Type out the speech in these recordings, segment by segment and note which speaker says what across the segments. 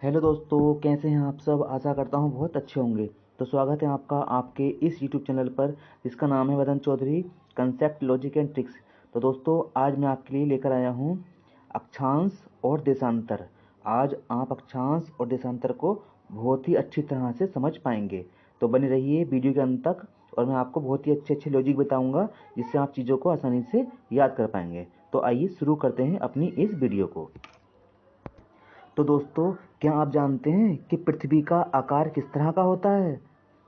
Speaker 1: Hello दोस्तों, कैसे हैं आप सब। आशा करता हूँ बहुत अच्छे होंगे। तो स्वागत है आपका आपके इस यूट्यूब चैनल पर जिसका नाम है Madan Chaudhary concept logic and tricks. तो दोस्तों, आज मैं आपके लिए लेकर आया हूँ अक्षांश और देशांतर। आज आप अक्षांश और देशांतर को बहुत ही अच्छी तरह से समझ पाएंगे। तो बने रहिए वीडियो के अंत तक और मैं आपको बहुत ही अच्छे अच्छे लॉजिक बताऊँगा जिससे आप चीज़ों को आसानी से याद कर पाएंगे। तो आइए शुरू करते हैं अपनी इस वीडियो को। तो दोस्तों, क्या आप जानते हैं कि पृथ्वी का आकार किस तरह का होता है?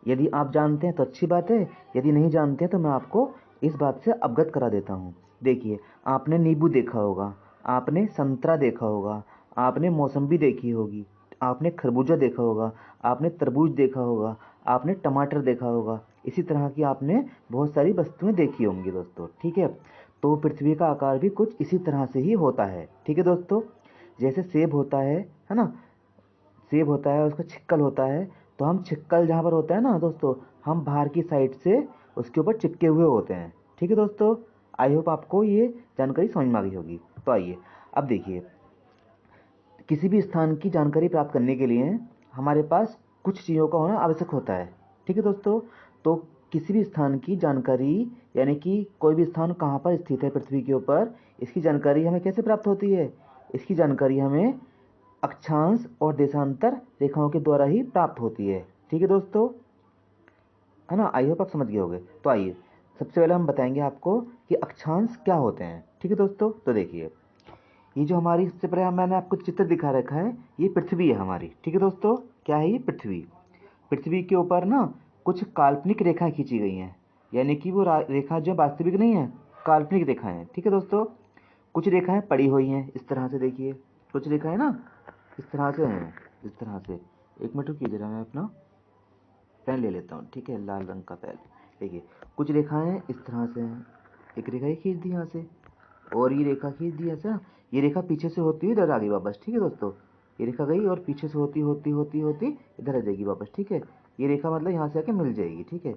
Speaker 1: यदि आप जानते हैं तो अच्छी बात है, यदि नहीं जानते हैं तो मैं आपको इस बात से अवगत करा देता हूँ। देखिए, आपने नींबू देखा होगा, आपने संतरा देखा होगा, आपने मौसम्बी देखी होगी, आपने खरबूजा देखा होगा, आपने तरबूज देखा होगा, आपने टमाटर देखा होगा। इसी तरह की आपने बहुत सारी वस्तुएं देखी होंगी दोस्तों, ठीक है। तो पृथ्वी का आकार भी कुछ इसी तरह से ही होता है, ठीक है दोस्तों। जैसे सेब होता है ना। सेब होता है, उसका छिक्कल होता है। तो हम छिक्कल जहाँ पर होता है ना दोस्तों, हम बाहर की साइड से उसके ऊपर चिपके हुए होते हैं, ठीक है दोस्तों। आई होप आपको ये जानकारी समझ में आ गई होगी। तो आइए अब देखिए, किसी भी स्थान की जानकारी प्राप्त करने के लिए हमारे पास कुछ चीज़ों का होना आवश्यक होता है, ठीक है दोस्तों। तो किसी भी स्थान की जानकारी, यानी कि कोई भी स्थान कहाँ पर स्थित है पृथ्वी के ऊपर, इसकी जानकारी हमें कैसे प्राप्त होती है? इसकी जानकारी हमें अक्षांश और देशांतर रेखाओं के द्वारा ही प्राप्त होती है, ठीक है दोस्तों, है ना। आई होप आप समझ गए होंगे। तो आइए, सबसे पहले हम बताएंगे आपको कि अक्षांश क्या होते हैं, ठीक है दोस्तों। तो देखिए, ये जो हमारी सबसे पहले मैंने आपको चित्र दिखा रखा है, ये पृथ्वी है हमारी, ठीक है दोस्तों। क्या है ये? पृथ्वी। पृथ्वी के ऊपर ना कुछ काल्पनिक रेखाएं खींची गई हैं, यानी कि वो रेखा जो वास्तविक नहीं है, काल्पनिक रेखाएं हैं, ठीक है दोस्तों। कुछ रेखाएं पड़ी हुई हैं इस तरह से, देखिए कुछ रेखाएं ना इस तरह से हैं, इस तरह से। एक मिनट रुकिए जरा, मैं अपना पेन ले लेता हूँ, ठीक है, लाल रंग का पेन। देखिए, कुछ रेखाएं इस तरह से हैं। एक रेखा ये खींच दी यहाँ से, और ये रेखा खींच दी ऐसा। ये रेखा पीछे से होती हुई इधर आ गई वापस, ठीक है दोस्तों। ये रेखा गई और पीछे से होती होती होती होती इधर आ जाएगी वापस, ठीक है। ये रेखा मतलब यहाँ से आके मिल जाएगी, ठीक है।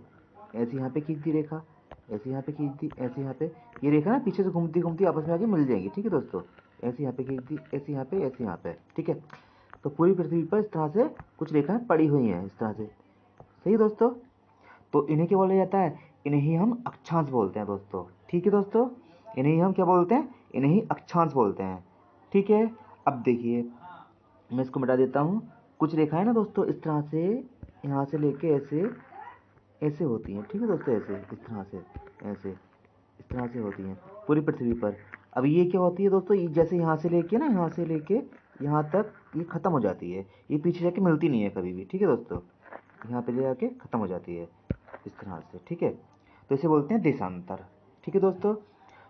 Speaker 1: ऐसे यहाँ पे खींच दी रेखा, ऐसे यहाँ पे खींच दी, ऐसे यहाँ पे। ये रेखा ना पीछे से घूमती घूमती आपस में आके मिल जाएगी, ठीक है दोस्तों। ऐसे यहाँ पे खींच दी, ऐसे यहाँ पे, ऐसे यहाँ पे, ठीक है। तो पूरी पृथ्वी पर इस तरह से कुछ रेखाएं पड़ी हुई हैं इस तरह से, सही है दोस्तों। तो इन्हें क्या बोला जाता है? इन्हें ही हम अक्षांश बोलते हैं दोस्तों, ठीक है दोस्तों। इन्हें ही हम क्या बोलते हैं? इन्हें ही अक्षांश बोलते हैं, ठीक है। अब देखिए, मैं इसको मिटा देता हूँ। कुछ रेखाएं ना दोस्तों इस तरह से, यहाँ से लेके ऐसे ऐसे होती हैं, ठीक है दोस्तों। ऐसे इस तरह से, ऐसे इस तरह से होती हैं पूरी पृथ्वी पर। अब ये क्या होती है दोस्तों, ये जैसे यहाँ से लेके ना, यहाँ से लेके यहाँ तक ये ख़त्म हो जाती है, ये पीछे जाके मिलती नहीं है कभी भी, ठीक है दोस्तों। यहाँ पे ले जाके ख़त्म हो जाती है इस तरह से, ठीक है। तो इसे बोलते हैं देशांतर, ठीक है दोस्तों।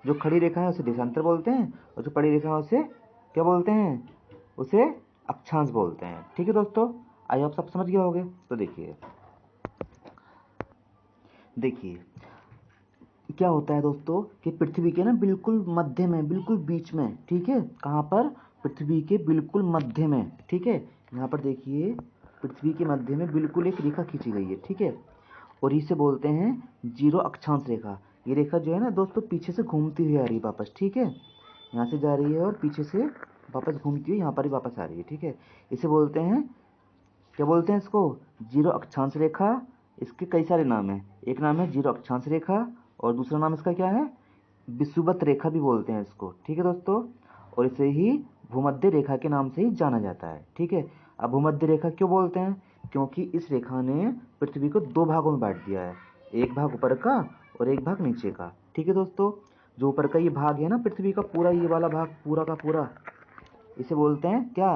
Speaker 1: जो खड़ी रेखा है उसे देशांतर बोलते हैं, और जो पड़ी रेखा है उसे क्या बोलते हैं? उसे अक्षांश बोलते हैं, ठीक है दोस्तों। आई आप सब समझ गए होंगे। तो देखिए, देखिए क्या होता है दोस्तों कि पृथ्वी के ना बिल्कुल मध्य में, बिल्कुल बीच में, ठीक है। कहाँ पर? पृथ्वी के बिल्कुल मध्य में, ठीक है। यहाँ पर देखिए, पृथ्वी के मध्य में बिल्कुल एक रेखा खींची गई है, ठीक है। और इसे बोलते हैं जीरो अक्षांश रेखा। ये रेखा जो है ना दोस्तों, पीछे से घूमती हुई आ रही है वापस, ठीक है। यहाँ से जा रही है और पीछे से वापस घूमती हुई यहाँ पर ही वापस आ रही है, ठीक है। इसे बोलते हैं, क्या बोलते हैं इसको? जीरो अक्षांश रेखा। इसके कई सारे नाम हैं। एक नाम है जीरो अक्षांश रेखा, और दूसरा नाम इसका क्या है? विषुवत रेखा भी बोलते हैं इसको, ठीक है दोस्तों। और इसे ही भूमध्य रेखा के नाम से ही जाना जाता है, ठीक है। अब भूमध्य रेखा क्यों बोलते हैं? क्योंकि इस रेखा ने पृथ्वी को दो भागों में बांट दिया है, एक भाग ऊपर का और एक भाग नीचे का, ठीक है दोस्तों। जो ऊपर का ये भाग है ना पृथ्वी का पूरा, ये वाला भाग पूरा का पूरा, इसे बोलते हैं क्या?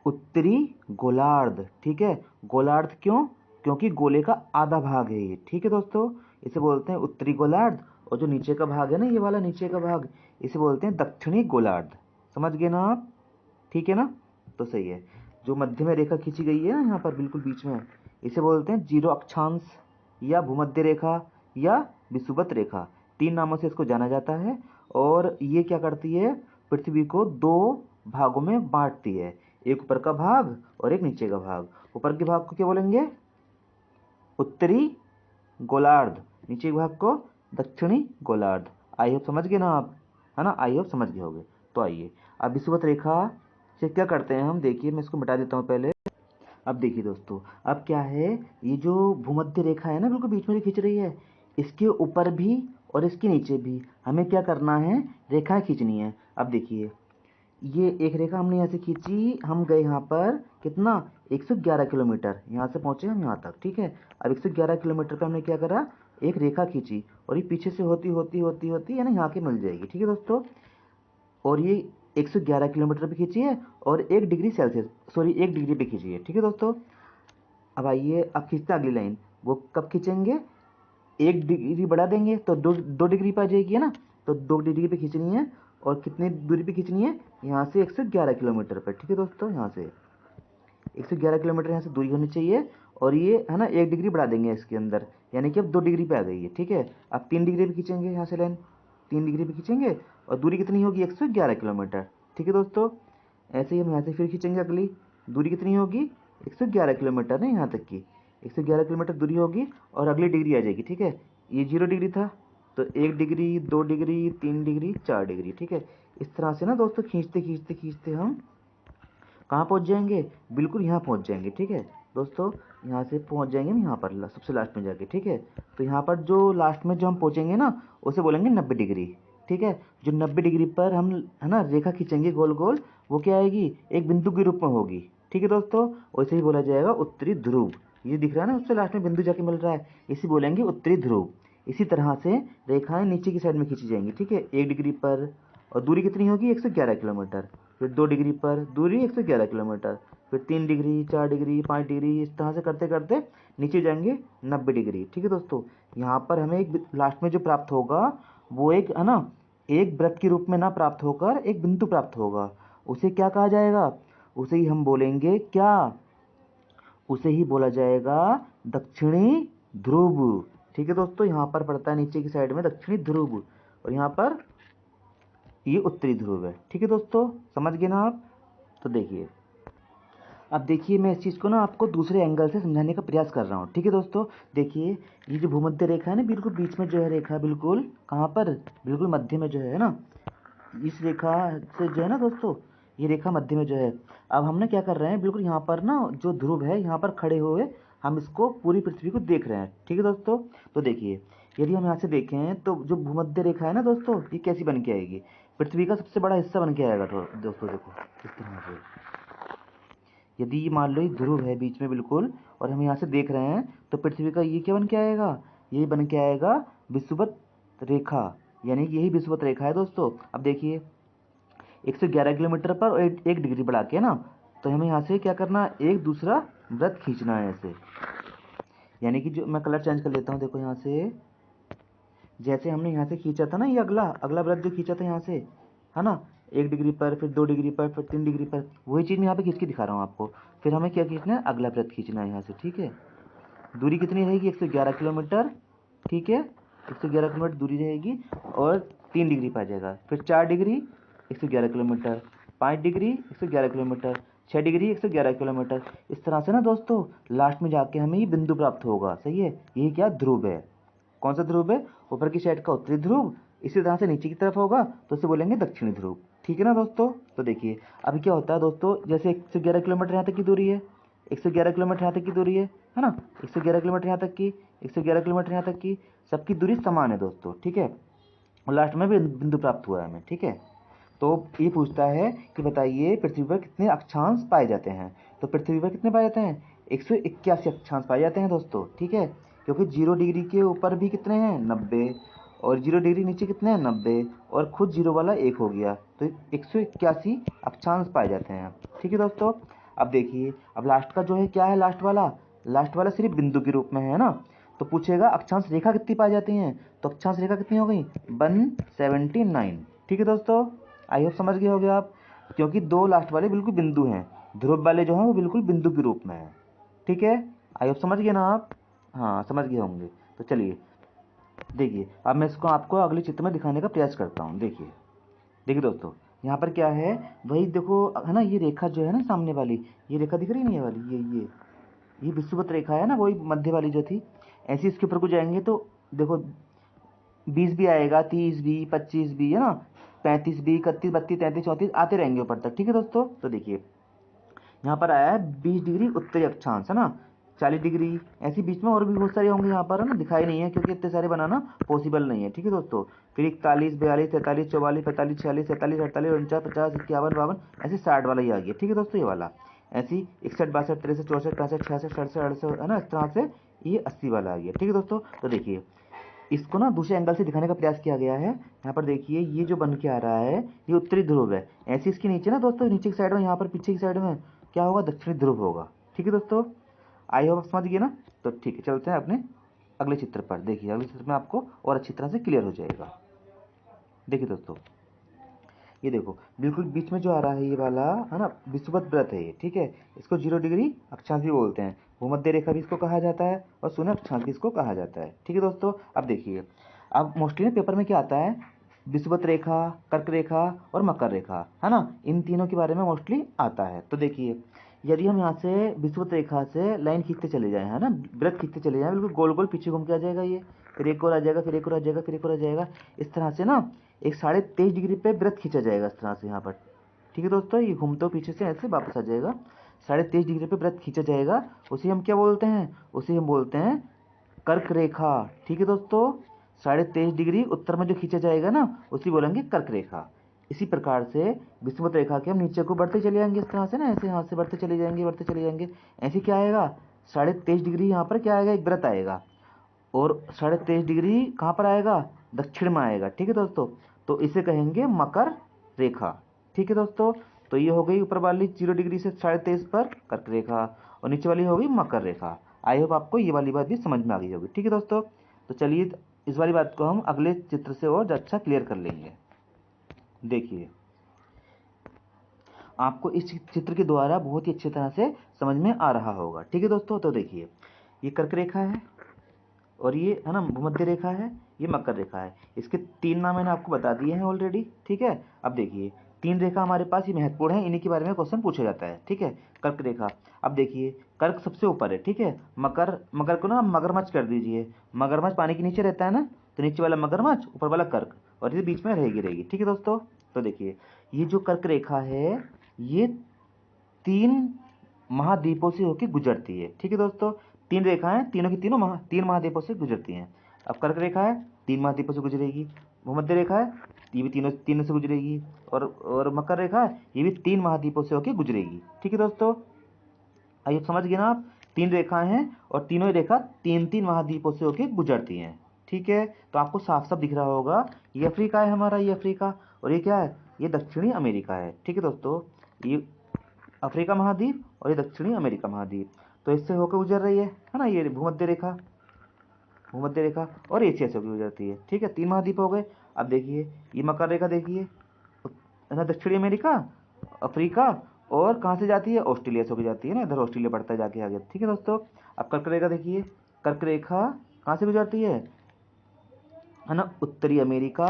Speaker 1: उत्तरी गोलार्ध, ठीक है। गोलार्ध क्यों? क्योंकि गोले का आधा भाग है ये, ठीक है दोस्तों। इसे बोलते हैं उत्तरी गोलार्ध। और जो नीचे का भाग है ना, ये वाला नीचे का भाग, इसे बोलते हैं दक्षिणी गोलार्ध। समझ गए ना आप? ठीक है ना। तो सही है। जो मध्य में रेखा खींची गई है ना यहाँ पर बिल्कुल बीच में, इसे बोलते हैं जीरो अक्षांश या भूमध्य रेखा या विषुवत रेखा। तीन नामों से इसको जाना जाता है। और ये क्या करती है? पृथ्वी को दो भागों में बांटती है, एक ऊपर का भाग और एक नीचे का भाग। ऊपर के भाग को क्या बोलेंगे? उत्तरी गोलार्ध। नीचे के भाग को दक्षिणी गोलार्ध। आई होप समझ गए ना आप, है ना। आई होप समझ गए होगे। तो आइए, अब विषुवत रेखा से क्या करते हैं हम, देखिए मैं इसको मिटा देता हूँ पहले। अब देखिए दोस्तों, अब क्या है, ये जो भूमध्य रेखा है ना बिल्कुल बीच में जो खींच रही है, इसके ऊपर भी और इसके नीचे भी हमें क्या करना है, रेखाएं खींचनी है। अब देखिए, ये एक रेखा हमने यहाँ से खींची, हम गए यहाँ पर कितना, 111 किलोमीटर, यहाँ से पहुँचे हम यहाँ तक, ठीक है। अब 111 किलोमीटर पे हमने क्या करा, एक रेखा खींची, और ये पीछे से होती होती होती होती है ना यहाँ के मिल जाएगी, ठीक है दोस्तों। और ये 111 किलोमीटर पे खींची है, और 1 डिग्री सेल्सियस, सॉरी 1 डिग्री पे खींची है, ठीक है दोस्तों। अब आइए, अब खींचते हैं अगली लाइन, वो कब खींचेंगे, 1 डिग्री बढ़ा देंगे तो दो डिग्री पे आ जाएगी, है ना। तो 2 डिग्री पे खींचनी है, और कितनी दूरी पे खींचनी है, यहाँ से 111 किलोमीटर पर, ठीक है दोस्तों। यहाँ से 111 किलोमीटर यहाँ से दूरी होनी चाहिए, और ये है ना 1 डिग्री बढ़ा देंगे इसके अंदर, यानी कि अब 2 डिग्री पे आ गई है, ठीक है। अब 3 डिग्री पे खींचेंगे यहाँ से लाइन, 3 डिग्री पे खींचेंगे, और दूरी कितनी होगी, 111 किलोमीटर, ठीक है दोस्तों। ऐसे ही हम यहाँ से फिर खींचेंगे अगली, दूरी कितनी होगी, 111 किलोमीटर है यहाँ तक की, 111 किलोमीटर दूरी होगी, और अगली डिग्री आ जाएगी, ठीक है। ये 0 डिग्री था, तो 1 डिग्री, 2 डिग्री, 3 डिग्री, 4 डिग्री, ठीक है। इस तरह से ना दोस्तों खींचते खींचते खींचते हम कहाँ पहुँच जाएंगे, बिल्कुल यहाँ पहुँच जाएंगे, ठीक है दोस्तों। यहाँ से पहुँच जाएंगे हम यहाँ पर सबसे लास्ट में जाके, ठीक है। तो यहाँ पर जो लास्ट में जो हम पहुँचेंगे ना, उसे बोलेंगे 90 डिग्री, ठीक है। जो 90 डिग्री पर हम है ना रेखा खींचेंगे गोल गोल, वो क्या आएगी, एक बिंदु के रूप में होगी, ठीक है दोस्तों। वैसे ही बोला जाएगा उत्तरी ध्रुव, ये दिख रहा है ना उससे लास्ट में बिंदु जाके मिल रहा है, इसी बोलेंगे उत्तरी ध्रुव। इसी तरह से रेखाएं नीचे की साइड में खींची जाएंगी, ठीक है, 1 डिग्री पर, और दूरी कितनी होगी, 111 किलोमीटर। फिर 2 डिग्री पर दूरी 111 किलोमीटर, फिर 3 डिग्री, 4 डिग्री, 5 डिग्री, इस तरह से करते करते नीचे जाएंगे 90 डिग्री, ठीक है दोस्तों। यहाँ पर हमें एक लास्ट में जो प्राप्त होगा, वो एक है ना, एक वृत्त के रूप में ना प्राप्त होकर एक बिंदु प्राप्त होगा, उसे क्या कहा जाएगा, उसे ही हम बोलेंगे क्या, उसे ही बोला जाएगा दक्षिणी ध्रुव, ठीक है दोस्तों। यहाँ पर पड़ता है नीचे की साइड में दक्षिणी ध्रुव, और यहाँ पर ये उत्तरी ध्रुव है, ठीक है दोस्तों, समझ गए ना आप। तो देखिए, अब देखिए मैं इस चीज़ को ना आपको दूसरे एंगल से समझाने का प्रयास कर रहा हूँ, ठीक है दोस्तों। देखिए, ये जो भूमध्य रेखा है ना, बिल्कुल बीच में जो है रेखा, बिल्कुल कहाँ पर, बिल्कुल मध्य में जो है ना, इस रेखा से जो है ना दोस्तों, ये रेखा मध्य में जो है। अब हम ना क्या कर रहे हैं, बिल्कुल यहाँ पर ना जो ध्रुव है, यहाँ पर खड़े हुए हम इसको पूरी पृथ्वी को देख रहे हैं, ठीक है दोस्तों। तो देखिए, यदि हम यहाँ से देखें तो जो भूमध्य रेखा है ना दोस्तों, ये कैसी बन के आएगी, पृथ्वी का सबसे बड़ा हिस्सा बन के आएगा। तो दोस्तों देखो, इस तरह से, यदि ये मान लो ये ध्रुव है बीच में बिल्कुल, और हम यहाँ से देख रहे हैं, तो पृथ्वी का ये क्या बन के आएगा, यही बन के आएगा विषुवत रेखा, यानी कि यही विषुवत रेखा है दोस्तों। अब देखिए, 111 किलोमीटर पर और 1 डिग्री बढ़ा के ना, तो हमें यहाँ से क्या करना, एक दूसरा वृत्त खींचना है ऐसे, यानी कि जो मैं कलर चेंज कर लेता हूँ, देखो यहाँ से, जैसे हमने यहाँ से खींचा था ना, ये अगला अगला वृत्त जो खींचा था यहाँ से, है ना, 1 डिग्री पर, फिर 2 डिग्री पर, फिर 3 डिग्री पर, वही चीज़ मैं यहाँ पे खींच के दिखा रहा हूँ आपको। फिर हमें क्या खींचना है, अगला वृत्त खींचना है यहाँ से, ठीक है। दूरी कितनी रहेगी, 111 किलोमीटर, ठीक है, 111 किलोमीटर दूरी रहेगी, और 3 डिग्री पर आ जाएगा। फिर 4 degree, 111 kilometre, 5 degree, 111 kilometre, 6 degree, 111 kilometre. इस तरह से ना दोस्तों लास्ट में जाके हमें ये बिंदु प्राप्त होगा, सही है। ये क्या ध्रुव है, कौन सा ध्रुव है, ऊपर की साइड का उत्तरी ध्रुव, इसी तरह से नीचे की तरफ होगा तो उसे बोलेंगे दक्षिणी ध्रुव, ठीक है ना दोस्तों। तो देखिए, अभी क्या होता है दोस्तों, जैसे 111 किलोमीटर यहाँ तक की दूरी है, 111 किलोमीटर यहाँ तक की दूरी है ना, 111 किलोमीटर यहाँ तक की, 111 किलोमीटर यहाँ तक की, सबकी दूरी समान है दोस्तों, ठीक है। और लास्ट में भी बिंदु प्राप्त हुआ है हमें, ठीक है। तो ये पूछता है कि बताइए पृथ्वी पर कितने अक्षांश पाए जाते हैं, तो पृथ्वी पर कितने पाए जाते हैं, 181 अक्षांश पाए जाते हैं दोस्तों, ठीक है। क्योंकि 0 डिग्री के ऊपर भी कितने हैं, 90, और 0 डिग्री नीचे कितने हैं, 90, और खुद जीरो वाला 1 हो गया, तो 181 अक्षांश पाए जाते हैं, ठीक है दोस्तों। अब देखिए, अब लास्ट का जो है क्या है, लास्ट वाला सिर्फ बिंदु के रूप में है ना, तो पूछेगा अक्षांश रेखा कितनी पाई जाती हैं, तो अक्षांश रेखा कितनी हो गई, 179, ठीक है दोस्तों। आई होप समझ गए होगे आप, क्योंकि दो लास्ट वाले बिल्कुल बिंदु हैं, ध्रुव वाले जो हैं वो बिल्कुल बिंदु के रूप में है, ठीक है। आई होप समझ गए ना आप, हाँ समझ गए होंगे। तो चलिए देखिए, अब मैं इसको आपको अगले चित्र में दिखाने का प्रयास करता हूँ। देखिए देखिए दोस्तों, यहाँ पर क्या है, वही देखो है ना, ये रेखा जो है ना सामने वाली, ये रेखा दिख रही है ना, ये वाली, ये विषुवत रेखा है ना, वही मध्य वाली जो थी। ऐसे इसके ऊपर को जाएंगे तो देखो 20 भी आएगा, 30 भी, 25 भी, है ना, 35 भी 31 32 33 34 आते रहेंगे ऊपर तक, ठीक है दोस्तों। तो देखिए यहाँ पर आया है 20 डिग्री उत्तरी अक्षांश, है ना, 40 डिग्री, ऐसी बीच में और भी बहुत सारे होंगे यहाँ पर, है ना, दिखाई नहीं है क्योंकि इतने सारे बनाना पॉसिबल नहीं है, ठीक है दोस्तों। फिर 41 42 43 44 45 46 47 48 49 50 51 52 ऐसे 60 वाला ही आ गया, ठीक है दोस्तों, ये वाला। ऐसी 61 62 63 64 65 66 67 68, है ना, इस तरह से ये 80 वाला आ गया, ठीक है दोस्तों। तो देखिए इसको ना दूसरे एंगल से दिखाने का प्रयास किया गया है। यहाँ पर देखिए ये जो बन के आ रहा है ये उत्तरी ध्रुव है, ऐसे इसके नीचे ना दोस्तों, नीचे की साइड में, यहाँ पर पीछे की साइड में क्या होगा, दक्षिणी ध्रुव होगा, ठीक है दोस्तों। आई होप समझ गए ना। तो ठीक है, चलते हैं अपने अगले चित्र पर। देखिए अगले चित्र में आपको और अच्छी तरह से क्लियर हो जाएगा। देखिए दोस्तों ये देखो बिल्कुल बीच में जो आ रहा है ये वाला, है ना, विषुवत व्रत है ये, ठीक है। इसको 0 डिग्री अक्षांश भी बोलते हैं, भूमध्य रेखा भी इसको कहा जाता है और शून्य अक्षांश भी इसको कहा जाता है, ठीक है दोस्तों। अब देखिए अब मोस्टली ना पेपर में क्या आता है, विषुवत रेखा, कर्क रेखा और मकर रेखा, है ना, इन तीनों के बारे में मोस्टली आता है। तो देखिए यदि हम यहाँ से विषुवत रेखा से लाइन खींचते चले जाएं, है ना, व्रत खींचते चले जाएं, बिल्कुल गोल गोल पीछे घूम के आ जाएगा ये, फिर एक और आ जाएगा, फिर एक और आ जाएगा, फिर एक और आ जाएगा, इस तरह से ना एक 23.5 डिग्री पे व्रत खींचा जाएगा इस तरह से यहाँ पर, ठीक है दोस्तों। ये घूमते पीछे से ऐसे वापस आ जाएगा, 23.5 डिग्री पे व्रत खींचा जाएगा, उसे हम क्या बोलते हैं, उसे हम बोलते हैं कर्क रेखा, ठीक है दोस्तों। 23.5 डिग्री उत्तर में जो खींचा जाएगा ना उसी बोलेंगे कर्क रेखा। इसी प्रकार से विषुवत रेखा के हम नीचे को बढ़ते चले जाएंगे इस तरह से ना, ऐसे हाथ से बढ़ते चले जाएंगे, बढ़ते चले जाएंगे, ऐसे क्या आएगा 23.5 डिग्री यहाँ पर क्या आएगा, एक व्रत आएगा, और 23.5 डिग्री कहाँ पर आएगा, दक्षिण में आएगा, ठीक है दोस्तों। तो इसे कहेंगे मकर रेखा, ठीक है दोस्तों। तो ये हो गई ऊपर वाली 0 डिग्री से 23.5 पर कर्क रेखा, और नीचे वाली हो गई मकर रेखा। आई होप आपको ये वाली बात भी समझ में आ गई होगी, ठीक है दोस्तों। तो चलिए इस वाली बात को हम अगले चित्र से और अच्छा क्लियर कर लेंगे। देखिए आपको इस चित्र के द्वारा बहुत ही अच्छी तरह से समझ में आ रहा होगा, ठीक है दोस्तों। तो देखिए ये कर्क रेखा है और ये, है ना, भूमध्य रेखा है, ये मकर रेखा है। इसके 3 नाम मैंने आपको बता दिए हैं ऑलरेडी, ठीक है। अब देखिए 3 रेखा हमारे पास ये महत्वपूर्ण है, इन्हीं के बारे में क्वेश्चन पूछा जाता है, ठीक है। कर्क रेखा, अब देखिए कर्क सबसे ऊपर है, ठीक है। मकर, मकर को ना मगरमच्छ कर दीजिए, मगरमच्छ पानी के नीचे रहता है ना, तो नीचे वाला मगरमच्छ ऊपर वाला कर्क, और ये बीच में रहेगी रहेगी, ठीक है दोस्तों। तो देखिए ये जो कर्क रेखा है ये 3 महाद्वीपों से होकर गुजरती है, ठीक है दोस्तों। 3 रेखाएं, तीनों की तीनों 3 महाद्वीपों से गुजरती हैं। अब कर्क रेखा है 3 महाद्वीपों से गुजरेगी, भूमध्य रेखा है ये भी तीनों से गुजरेगी, और मकर रेखा है ये भी 3 महाद्वीपों से होकर गुजरेगी, ठीक है दोस्तों। आइए समझ गए ना आप, 3 रेखाएं हैं और तीनों ही रेखा 3 महाद्वीपों से होकर गुजरती हैं, ठीक है। तो आपको साफ साफ दिख रहा होगा ये अफ्रीका है हमारा, ये अफ्रीका, और ये क्या है, ये दक्षिणी अमेरिका है, ठीक है दोस्तों। ये अफ्रीका महाद्वीप और ये दक्षिणी अमेरिका महाद्वीप, तो इससे होकर गुजर रही है ना, ये भूमध्य रेखा, भूमध्य रेखा, और एशिया से होकर गुजरती है, ठीक है। 3 महाद्वीप हो गए। अब देखिए ये मकर रेखा देखिए, है ना, दक्षिणी अमेरिका, अफ्रीका, और कहाँ से जाती है, ऑस्ट्रेलिया से होकर जाती है ना, इधर ऑस्ट्रेलिया पड़ता है जाके आगे, ठीक है दोस्तों। अब कर्क रेखा देखिए, कर्क रेखा कहाँ से गुजरती है ना, उत्तरी अमेरिका,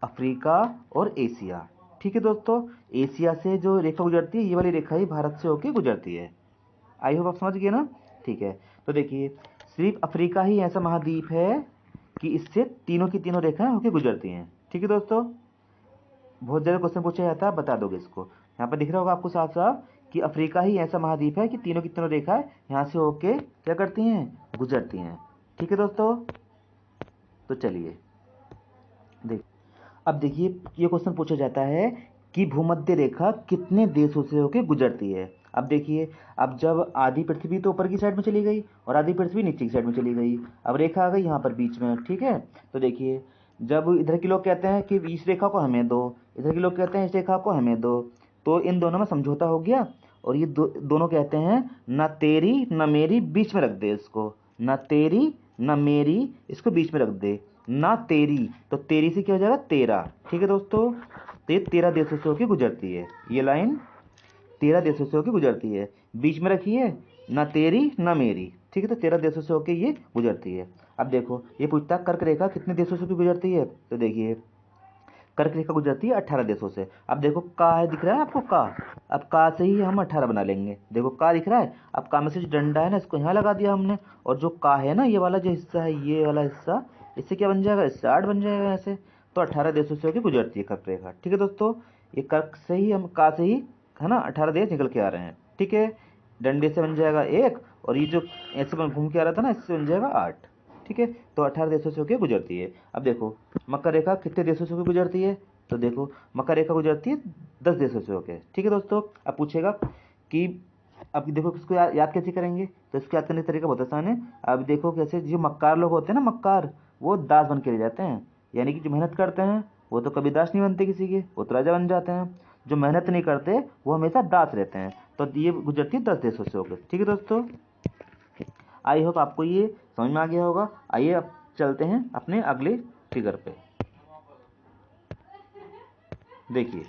Speaker 1: अफ्रीका और एशिया, ठीक है दोस्तों। एशिया से जो रेखा गुजरती है ये वाली रेखा ही भारत से होकर गुजरती है। आई होप आप समझ गए ना, ठीक है। तो देखिए सिर्फ अफ्रीका ही ऐसा महाद्वीप है कि इससे तीनों की तीनों रेखाएं होकर गुजरती हैं, ठीक है दोस्तों। बहुत ज़्यादा क्वेश्चन पूछा जाता है, आप बता दोगे इसको, यहाँ पर दिख रहा होगा आपको साफ साफ कि अफ्रीका ही ऐसा महाद्वीप है कि तीनों की तीनों रेखाएं यहाँ से होके क्या करती हैं, गुजरती हैं, ठीक है दोस्तों। तो चलिए देख, अब देखिए ये क्वेश्चन पूछा जाता है कि भूमध्य रेखा कितने देशों से होकर गुजरती है। अब देखिए, अब जब आधी पृथ्वी तो ऊपर की साइड में चली गई और आधी पृथ्वी नीचे की साइड में चली गई, अब रेखा आ गई यहाँ पर बीच में, ठीक है। तो देखिए जब इधर के लोग कहते हैं कि इस रेखा को हमें दो, इधर के लोग कहते हैं इस रेखा को हमें दो, तो इन दोनों में समझौता हो गया, और ये दोनों कहते हैं न तेरी न मेरी, बीच में रख दे इसको, न तेरी न मेरी, इसको बीच में रख दे, ना तेरी, तो तेरी से क्या हो जाएगा, तेरा, ठीक है दोस्तों। तो ये 13 देशों से होकर गुजरती है, ये लाइन 13 देशों से होकर गुजरती है, बीच में रखिए ना तेरी ना मेरी, ठीक है। तो 13 देशों से होकर ये गुजरती है। अब देखो ये पूछता है कर्क रेखा कितने देशों से होकर गुजरती है, तो देखिए कर्क रेखा गुजरती है 18 देशों से। अब देखो का है, दिख रहा है आपको का, अब का से ही हम 18 बना लेंगे, देखो का दिख रहा है, अब का में से जो डंडा है ना इसको यहाँ लगा दिया हमने, और जो का है ना ये वाला जो हिस्सा है, ये वाला हिस्सा, इससे क्या बन जाएगा, इससे 8 बन जाएगा ऐसे। तो 18 देशों से होकर गुजरती है कर्क रेखा। ठीक है दोस्तों, ये कर्क से ही हम का से ही है ना 18 देश निकल के आ रहे हैं। ठीक है, डंडे से बन जाएगा 1 और ये जो ऐसे घूम के आ रहा था ना इससे बन जाएगा 8। ठीक है, तो 18 देशों से होकर गुजरती है। अब देखो मकर रेखा कितने देशों से होकर गुजरती है, तो देखो मकर रेखा गुजरती है 10 देशों से होकर। ठीक है दोस्तों, अब पूछेगा कि अब देखो किसको याद कैसे करेंगे, तो इसको याद करने का तरीका बहुत आसान है। अब देखो कैसे जो मक्कार लोग होते हैं ना, मक्कार, वो दास बन के रह जाते हैं, यानी कि जो मेहनत करते हैं वो तो कभी दास नहीं बनते किसी के, वो तो राजा बन जाते हैं। जो मेहनत नहीं करते वो हमेशा दास रहते हैं। तो ये गुजरती है 10 देशों से होकर। ठीक है दोस्तों, आई होप आपको ये समझ में आ गया होगा। आइए अब चलते हैं अपने अगले फिगर पे। देखिए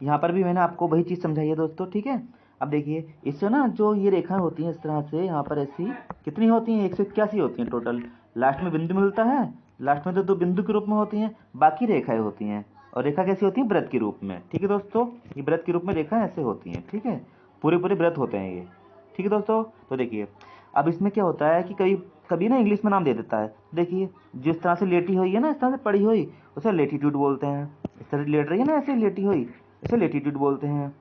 Speaker 1: यहाँ पर भी मैंने आपको वही चीज़ समझाई है दोस्तों। ठीक है, अब देखिए इससे ना जो ये रेखाएं होती हैं इस तरह से, यहाँ पर ऐसी कितनी होती हैं, 181 होती हैं टोटल। लास्ट में बिंदु मिलता है, लास्ट में तो 2 बिंदु के रूप में होती हैं, बाकी रेखाएं होती हैं। और रेखा कैसी होती है, वृत्त के रूप में। ठीक है दोस्तों, ये वृत्त के रूप में रेखा ऐसे होती हैं। ठीक है, पूरे पूरे वृत्त होते हैं ये। ठीक है दोस्तों, तो देखिए अब इसमें क्या होता है कि कभी कभी ना इंग्लिश में नाम दे देता है। देखिए जिस तरह से लेटी हुई है ना, इस तरह से पड़ी हुई, उसे लेटीट्यूड बोलते हैं। इस तरह से लेट रही है ना ऐसे लेटी हुई, इसे लेटीट्यूड बोलते हैं।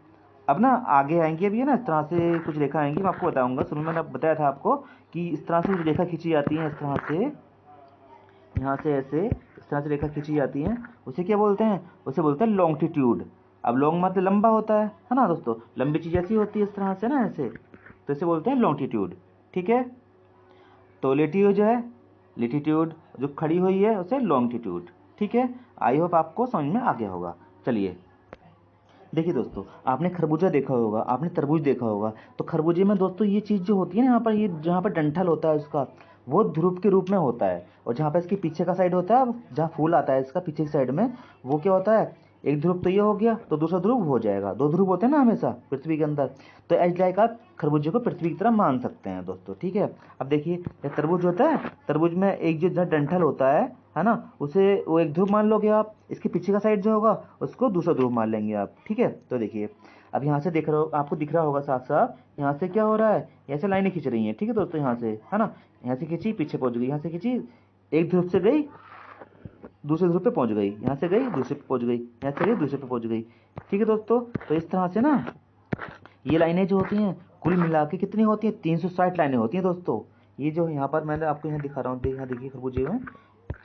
Speaker 1: अब ना आगे आएंगे अभी है ना, इस तरह से कुछ रेखा आएंगी, मैं आपको बताऊंगा। शुरू में मैंने बताया था आपको कि इस तरह से रेखा खींची जाती है, इस तरह से, यहाँ से ऐसे इस तरह से रेखा खींची जाती है, उसे क्या बोलते हैं, उसे बोलते हैं लॉन्गिट्यूड। अब लॉन्ग मतलब लंबा होता है ना दोस्तों, लंबी चीज़ ऐसी होती है इस तरह से ना ऐसे, तो इसे बोलते हैं लॉन्गिट्यूड। ठीक है, तो लेटी हुई जो है लेटीट्यूड, जो खड़ी हुई है उसे लॉन्गिट्यूड। ठीक है, आई होप आपको समझ में आ गया होगा। चलिए देखिए दोस्तों, आपने खरबूजा देखा होगा, आपने तरबूज देखा होगा। तो खरबूजे में दोस्तों ये चीज़ जो होती है ना, यहाँ पर ये जहाँ पर डंठल होता है उसका, वो ध्रुव के रूप में होता है। और जहाँ पर इसके पीछे का साइड होता है, जहाँ फूल आता है इसका पीछे की साइड में, वो क्या होता है, एक ध्रुव तो ये हो गया तो दूसरा ध्रुव हो जाएगा। 2 ध्रुव होते हैं ना हमेशा पृथ्वी के अंदर, तो एज लाइक आप खरबूजे को पृथ्वी की तरह मान सकते हैं दोस्तों। ठीक है, अब देखिए ये तरबूज होता है, तरबूज में एक जो जहाँ डंठल होता है ना, उसे वो एक ध्रुव मान लोगे आप, इसके पीछे का साइड जो होगा उसको दूसरा ध्रुव मान लेंगे आप। ठीक है, तो देखिए अब यहाँ से देख रहे हो, आपको दिख रहा होगा साफ साफ, यहाँ से क्या हो रहा है, यहाँ से लाइनें खींच रही हैं। ठीक है दोस्तों, यहाँ से है ना, यहाँ से खींची पीछे पहुँच गई, यहाँ से खींची एक ध्रुव से गई दूसरे ध्रुव पे पहुँच गई, यहाँ से गई दूसरे पे पहुँच गई, यहाँ से गई दूसरे पे पहुँच गई। ठीक है दोस्तों, तो इस तरह से ना ये लाइनें जो होती हैं कुल मिला के कितनी होती हैं, 360 लाइनें होती हैं दोस्तों। ये जो यहाँ पर मैंने आपको यहाँ दिखा रहा हूँ, यहाँ देखिए खरबूजे में,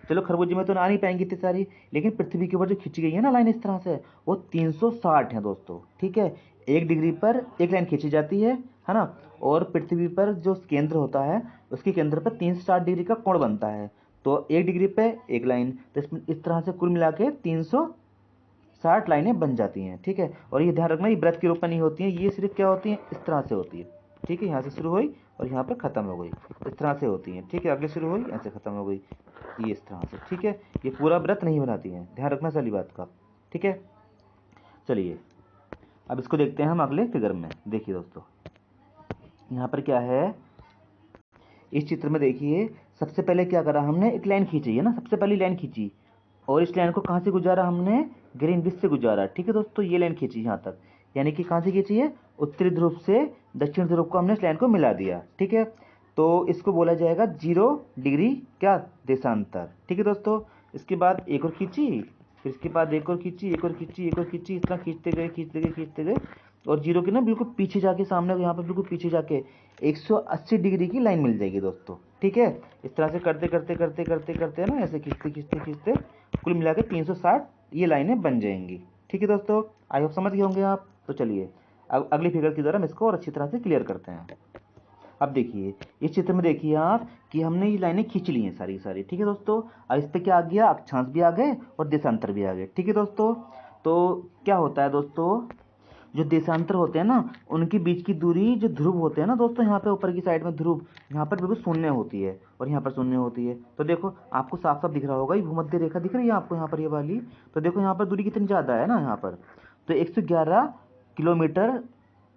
Speaker 1: चलो खरबूजे में तो आ नहीं पाएंगी इतनी सारी, लेकिन पृथ्वी के ऊपर जो खींची गई है ना लाइन इस तरह से, वो 360 है दोस्तों। ठीक है, 1 डिग्री पर एक लाइन खींची जाती है ना, और पृथ्वी पर जो केंद्र होता है उसके केंद्र पर 360 डिग्री का कोण बनता है। तो 1 डिग्री पे एक लाइन, तो इस तरह से कुल मिला के 360 लाइनें बन जाती हैं। ठीक है, और ये ध्यान रखना ये वृत्त के रूप में नहीं होती हैं, ये सिर्फ क्या होती हैं, इस तरह से होती है। ठीक है, यहाँ से शुरू हुई और यहाँ पर ख़त्म हो गई, इस तरह से होती हैं। ठीक है, आगे शुरू हुई ऐसे ख़त्म हो गई, ये इस तरह से। ठीक है, ये पूरा व्रत नहीं बनाती हैं, ध्यान रखना सारी बात का। ठीक है, चलिए अब इसको देखते हैं हम अगले फिगर में। देखिए दोस्तों यहाँ पर क्या है, इस चित्र में देखिए सबसे पहले क्या करा हमने, एक लाइन खींची है ना, सबसे पहली लाइन खींची, और इस लाइन को कहाँ से गुजारा हमने, ग्रीनविच से गुजारा। ठीक है दोस्तों, ये लाइन खींची यहाँ तक, यानी कि कहाँ से खींची है, उत्तरी ध्रुव से दक्षिण ध्रुव को हमने इस लाइन को मिला दिया। ठीक है, तो इसको बोला जाएगा 0 डिग्री क्या, देशांतर। ठीक है दोस्तों, इसके बाद एक और खींची, फिर इसके बाद एक और खींची, एक और खींची, एक और खींची, इस तरह खींचते गए खींचते गए खींचते गए, और 0 के ना बिल्कुल पीछे जाके सामने यहाँ पर बिल्कुल पीछे जाके 180 डिग्री की लाइन मिल जाएगी दोस्तों। ठीक है, इस तरह से करते करते करते करते करते ना ऐसे खींचते खींचते खींचते कुल मिला के 360 ये लाइनें बन जाएंगी। ठीक है दोस्तों, आई होप समझ गए होंगे आप। तो चलिए अब अगली फिगर के द्वारा हम इसको और अच्छी तरह से क्लियर करते हैं। अब देखिए इस चित्र में देखिए आप कि हमने ये लाइनें खींच ली हैं सारी सारी। ठीक है दोस्तों, अब इस पर क्या आ गया, अक्षांश भी आ गए और देशांतर भी आ गए। ठीक है दोस्तों, तो क्या होता है दोस्तों, जो देशांतर होते हैं ना उनके बीच की दूरी, जो ध्रुव होते हैं ना दोस्तों, यहाँ पे ऊपर की साइड में ध्रुव, यहाँ पर बिल्कुल शून्य होती है और यहाँ पर शून्य होती है। तो देखो आपको साफ साफ दिख रहा होगा, ये भूमध्य रेखा दिख रही है आपको यहाँ पर, ये वाली। तो देखो यहाँ पर दूरी कितनी ज़्यादा है ना यहाँ पर, तो 111 किलोमीटर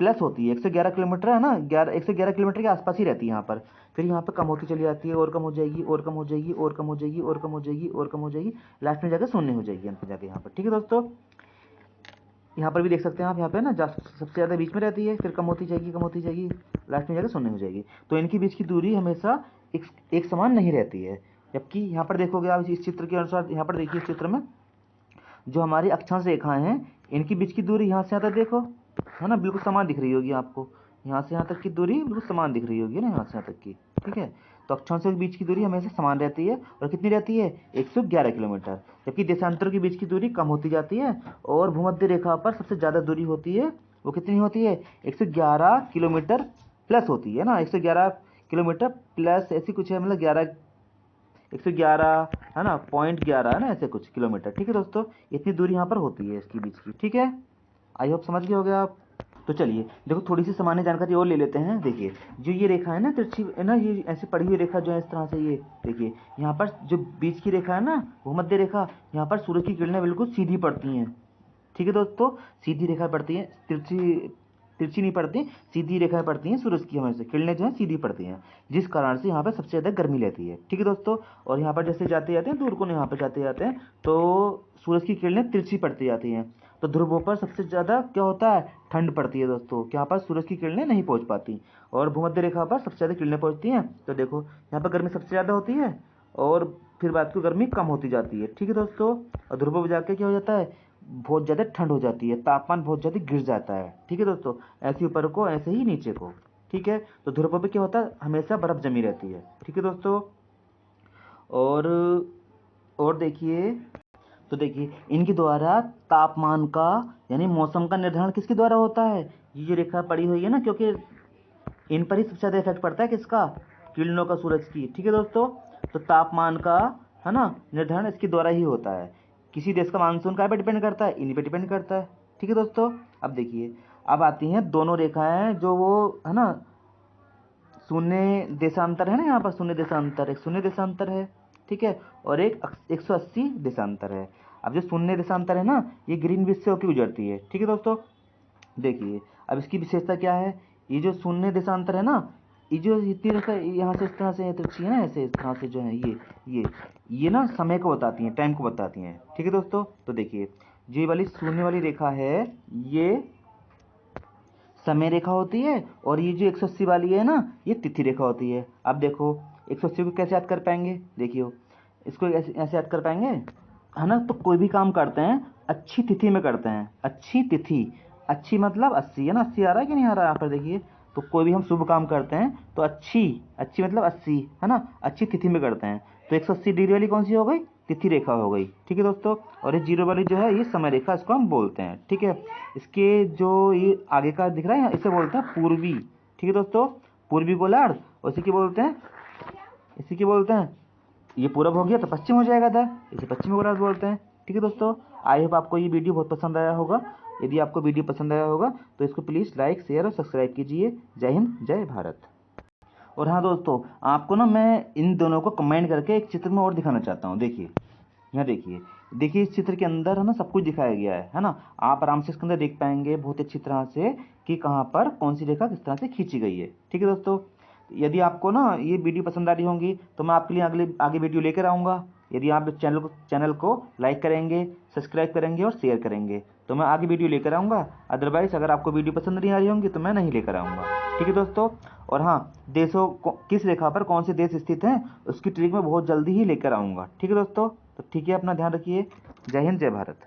Speaker 1: प्लस होती है, 111 किलोमीटर है ना, 111 किलोमीटर के आसपास ही रहती है यहाँ पर। फिर यहाँ पर कम होती चली जाती है, और कम हो जाएगी, और कम हो जाएगी, और कम हो जाएगी, और कम हो जाएगी, और कम हो जाएगी, लास्ट में जाकर शून्य हो जाएगी अंत में जाके यहाँ पर। ठीक है दोस्तों, यहाँ पर भी देख सकते हैं आप, यहाँ पे ना सबसे ज़्यादा बीच में रहती है, फिर कम होती जाएगी, कम होती जाएगी, लास्ट में जाकर शून्य हो जाएगी। तो इनके बीच की दूरी हमेशा एक समान नहीं रहती है। जबकि यहाँ पर देखोगे आप इस चित्र के अनुसार, यहाँ पर देखिए इस चित्र में जो हमारी अक्षांश रेखाएं हैं इनकी बीच की दूरी यहाँ से यहाँ तक देखो, है ना, बिल्कुल समान दिख रही होगी आपको। यहाँ से यहाँ तक की दूरी बिल्कुल समान दिख रही होगी ना, यहाँ से यहाँ तक की, ठीक है। तो अक्षांशों के बीच की दूरी हमेशा समान रहती है, और कितनी रहती है, 111 किलोमीटर। जबकि देशांतरों के बीच की दूरी कम होती जाती है, और भूमध्य रेखा पर सबसे ज़्यादा दूरी होती है, वो कितनी होती है, 111 किलोमीटर प्लस होती है ना, 111 किलोमीटर प्लस ऐसी कुछ है, मतलब 111 है ना, .11 है ना, ऐसे कुछ किलोमीटर, ठीक है दोस्तों। इतनी दूरी यहाँ पर होती है इसकी बीच की, ठीक है। आई होप समझ गए होगे आप। तो चलिए देखो थोड़ी सी सामान्य जानकारी और ले लेते हैं। देखिए जो ये रेखा है ना तिरछी है ना, ये ऐसी पड़ी हुई रेखा जो है इस तरह से, ये देखिए यहाँ पर जो बीच की रेखा है ना, भूमध्य रेखा, यहाँ पर सूरज की किरणें बिल्कुल सीधी पड़ती हैं, ठीक है दोस्तों, सीधी रेखा पड़ती है, तिरछी नहीं पड़ती, सीधी रेखाएं पड़ती हैं सूरज की, हमेशा किरणें जो है सीधी पड़ती हैं, जिस कारण से यहाँ पर सबसे ज़्यादा गर्मी रहती है, ठीक है दोस्तों। और यहाँ पर जैसे जाते जाते हैं दूर को, यहाँ पर जाते जाते हैं तो सूरज की किरणें तिरछी पड़ती जाती हैं, तो ध्रुवों पर सबसे ज़्यादा क्या होता है, ठंड पड़ती है दोस्तों, यहाँ पर सूरज की किरणें नहीं पहुँच पाती, और भूमध्य रेखा पर सबसे ज़्यादा किरणें पहुँचती हैं। तो देखो यहाँ पर गर्मी सबसे ज़्यादा होती है, और फिर बाद को गर्मी कम होती जाती है, ठीक है दोस्तों। और ध्रुवों पर जाकर क्या हो जाता है, बहुत ज़्यादा ठंड हो जाती है, तापमान बहुत ज़्यादा गिर जाता है, ठीक है दोस्तों, ऐसे ऊपर को ऐसे ही नीचे को, ठीक है। तो ध्रुवों पे क्या होता है, हमेशा बर्फ़ जमी रहती है, ठीक है दोस्तों। और देखिए, तो देखिए इनके द्वारा तापमान का यानी मौसम का निर्धारण किसके द्वारा होता है, ये जो रेखा पड़ी हुई है ना, क्योंकि इन पर ही सबसे ज़्यादा इफेक्ट पड़ता है किसका, किरणों का, सूरज की, ठीक है दोस्तों। तो तापमान का है ना निर्धारण इसके द्वारा ही होता है। किसी देश का मानसून क्या पे डिपेंड करता है, इन्हीं पे डिपेंड करता है, ठीक है दोस्तों। अब देखिए अब आती हैं दोनों रेखाएं जो वो है ना शून्य देशांतर है ना, यहाँ पर शून्य देशांतर, एक शून्य देशांतर है, ठीक है, और एक 180 देशांतर है। अब जो शून्य देशांतर है ना, ये ग्रीनविच से होकर गुजरती है, ठीक है दोस्तों। देखिए अब इसकी विशेषता क्या है, ये जो शून्य देशांतर है ना, ये जो इतनी रेखा यहाँ से इस तरह से तिरछी है ना, ऐसे इस तरह से जो है ये ना समय को बताती हैं, टाइम को बताती हैं, ठीक है दोस्तों। तो देखिए जो ये वाली शून्य वाली रेखा है ये समय रेखा होती है, और ये जो 180 वाली है ना, ये तिथि रेखा होती है। अब देखो 180 को कैसे याद कर पाएंगे, देखियो इसको ऐसे ऐसे याद कर पाएंगे, है ना। तो कोई भी काम करते हैं अच्छी तिथि में करते हैं, अच्छी तिथि, अच्छी मतलब 80 है ना, 80 आ रहा है कि नहीं आ रहा है यहाँ पर, देखिए। तो कोई भी हम शुभ काम करते हैं तो अच्छी, अच्छी मतलब 80 है ना, अच्छी तिथि में करते हैं। तो 180 डिग्री वाली कौन सी हो गई, तिथि रेखा हो गई, ठीक है दोस्तों। और ये जीरो वाली जो है ये समय रेखा, इसको हम बोलते हैं, ठीक है। इसके जो ये आगे का दिख रहा है इसे बोलते हैं पूर्वी, ठीक है दोस्तों, पूर्वी गोलार्ध। और इसी की बोलते हैं ये पूरब हो गया तो पश्चिम हो जाएगा था, इसे पश्चिमी गोलार्ध बोलते हैं, ठीक है दोस्तों। आई होप आपको ये वीडियो बहुत पसंद आया होगा। यदि आपको वीडियो पसंद आया होगा तो इसको प्लीज़ लाइक, शेयर और सब्सक्राइब कीजिए। जय हिंद, जय भारत। और हाँ दोस्तों, आपको ना मैं इन दोनों को कंबाइन करके एक चित्र में और दिखाना चाहता हूँ। देखिए यहाँ देखिए इस चित्र के अंदर है ना सब कुछ दिखाया गया है ना। आप आराम से इसके अंदर देख पाएंगे बहुत अच्छी तरह से कि कहाँ पर कौन सी रेखा किस तरह से खींची गई है, ठीक है दोस्तों। यदि आपको ना ये वीडियो पसंद आ रही होंगी तो मैं आपके लिए आगे वीडियो लेकर आऊँगा। यदि आप चैनल को लाइक करेंगे, सब्सक्राइब करेंगे और शेयर करेंगे तो मैं आगे वीडियो लेकर आऊँगा। अदरवाइज़ अगर आपको वीडियो पसंद नहीं आ रही होंगी तो मैं नहीं लेकर आऊँगा, ठीक है दोस्तों। और हाँ, देशों को किस रेखा पर कौन से देश स्थित हैं उसकी ट्रिक मैं बहुत जल्दी ही लेकर आऊँगा, ठीक है दोस्तों। तो ठीक है, अपना ध्यान रखिए। जय हिंद, जय भारत।